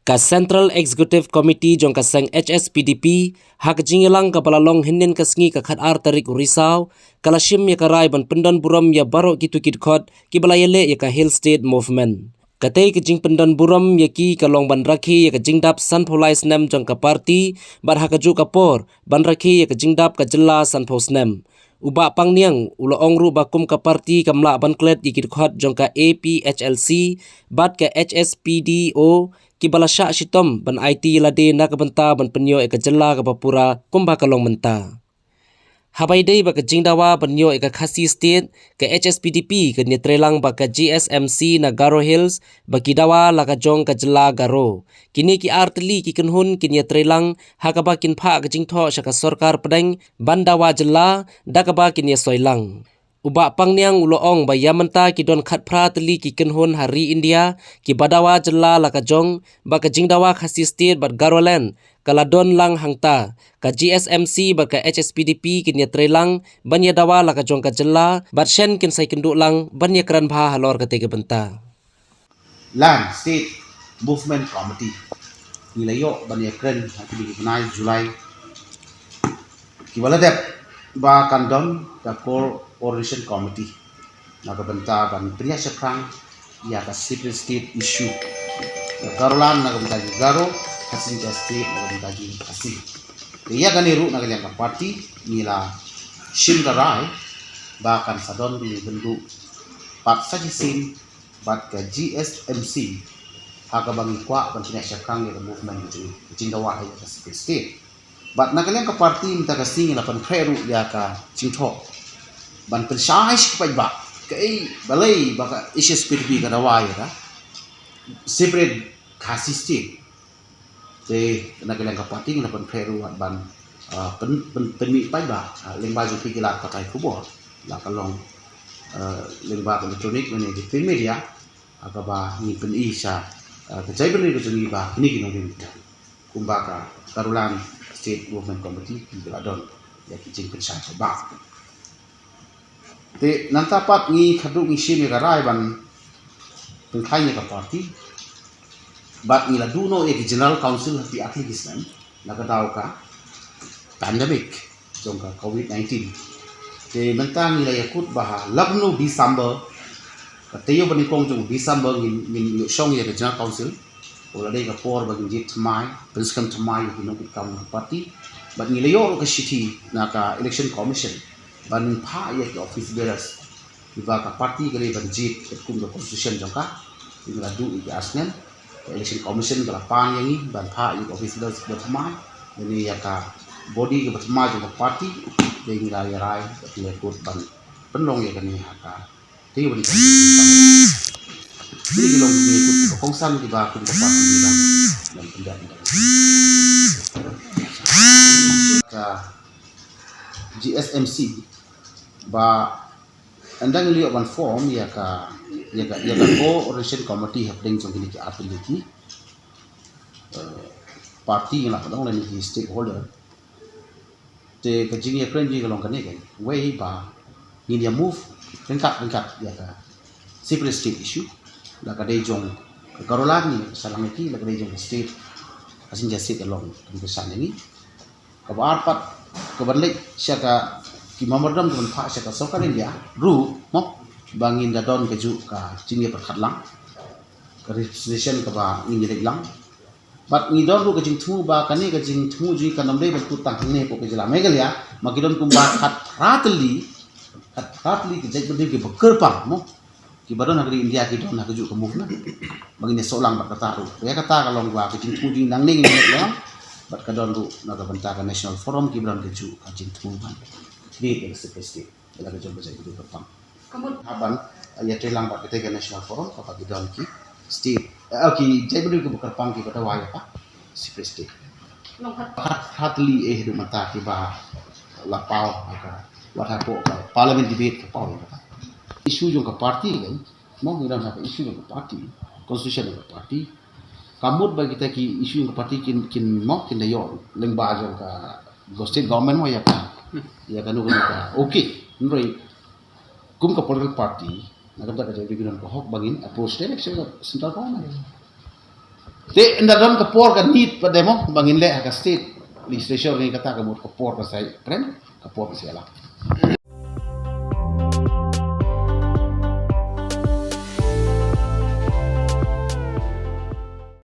Ka Central Executive Committee jong ka sang HSPDP hak jingilang ka balalong hinin ka sngi ka khat ar tarik Risau kala shim ya karai ban pendan buram ya baro gitu kit khot ki balayele ya ka Hill State Movement katei ka jing pendan buram ya ki ka long ban rakhi ya ka jingdap Sunfolais nem jong ka party bar hak ju ka por ban rakhi ya ka jingdap ka jela Sunfos nem uba pangniang ulo ongru bakum ka party kamla ban klet ikit khot jong ka APHLC bat ka HSPDO ki balasya shitom ban IT lade na kabenta ban penyo eka jela ka papura kumba kalong menta habai dei ba ka jingdawa banyo eka Khasi State ka HSPDP ka netrelang ba ka GSMC na Garo Hills ba kidawa la ka jong ka jela Garo kini ki artli ki kenhun ki netrelang hakaba kin pha ka jingtho sha ka sarkar pedeng bandawa jela dakaba kin ye soilang uba pangniang uloong ba yamanta ki don khat phra tli ki kenhun hari India ki badawa jela la ka jong ba ka jingdawa Khasi State bat Garoland kala don lang hangta ka GSMC ba ka HSPDP kin yatrelang ban yadawa la ka jong ka jela bat shen kin sai kindu lang ban yakran bha halor ka tege benta Land State Movement Committee nilayo ban yakran hati dikenai Julai kibaladep ba kandon ka Coordination Committee nagabenta ban priya sekrang ya ka Secret State issue Garolan nagabenta Garo Khasi State nagabenta Khasi iya ganiru nagalian ka party nila Shimgarai bahkan sadon di bentuk Pak Sajisin bat ke GSMC hakabangi kwa ban priya sekrang ya movement itu jingdawa ya ka Secret State bat nagalian ka party minta ka sing la pan khairu ya ka jingtho ban persai sipai ba kai balai baka issues PDP ka dawai ka separate Khasi State te nagalian ka party na pan khairu ban penmi pai ba lengba ju pikilat pakai kubor la kalong lengba elektronik ni di film media akaba ni pen isa kejai beli ko jeni ba ni kinong ni kumbaka Garolan State Movement Committee di Beladon ya kijing pensai ba te nantapat ngi khadu ngi shimi garai ban pengkhainya ka party bat ngi laduno e General Council hati akli gisnan nagadau ka pandemic jong ka COVID-19 te mentang ngi yakut bah labno December kateyo banikong jong December ngi shong ya General Council ola dei ka por bagin jit mai priskam tmai hino ki kam party bat ngi layo ka city na ka election commission ban pha ya ki office bearers iba ka party gale ban jit kum ka constitution jongka ingla du i asnen election commission kala pan yangi ban pha i office bearers batma ini ya ka body ka batma jong party de ingla ya rai ya kut ban penlong ya kan ka ti bani ini gilong ni kut kongsan di ba kun ka party bilang dan pendak ka GSMC ba andang liyo ban form ya ka Coordination Committee happening jong kini ki apiliki party yang lakadong lani ki stakeholder te ka jing ya kren jing long kane kan way ba ni dia move rengkat ya ka Secret State issue la ka dei jong Garolan ni salang ki la ka dei jong state asin jasi along kesan ini ka barpat kebanlik siya ki mamardam tuan pha siya ka sokar India ru mo bangin dadon keju ka jingi perkhat lang ka registration ka ba ngi lang bat ngi don ru ka jing thu ba kani ka jing thu ji ka namre ba tu tang ne ko ke jela megalia magidon kum ba khat ratli ki jai berde ki bakar pa mo ki badon negeri India ki don na keju ka mukna bangin solang ba kata ru ya kata kalong ba ka jing thu ji nang ne ngi lang bat kadon ru na ka benta ka National Forum ki bran keju ka jing thu ban di ke Secret State ila ka jom bajai itu petang haban ya telang ba kita ke National Forum ka pagi don ki state ki jai beri ke bekar pang ki pada waya pa Secret State hatli hidu mata ki ba lapau ka wata po ka parliament debate ka pau ka isu jong ka party kan mo ngiran ha isu jong ka party constitution ka party kamut ba kita ki isu jong ka party kin mo kin dayo lengba jong ka state government mo ya ka ya kan ka okay nroi kum ka political party nagam ta ka jadi binan ko hok bangin approach direction central government Te ndaron kapor ka need pa demo bangin le ka state legislation ngi kata ka mut kapor ka sai kren kapor ka sela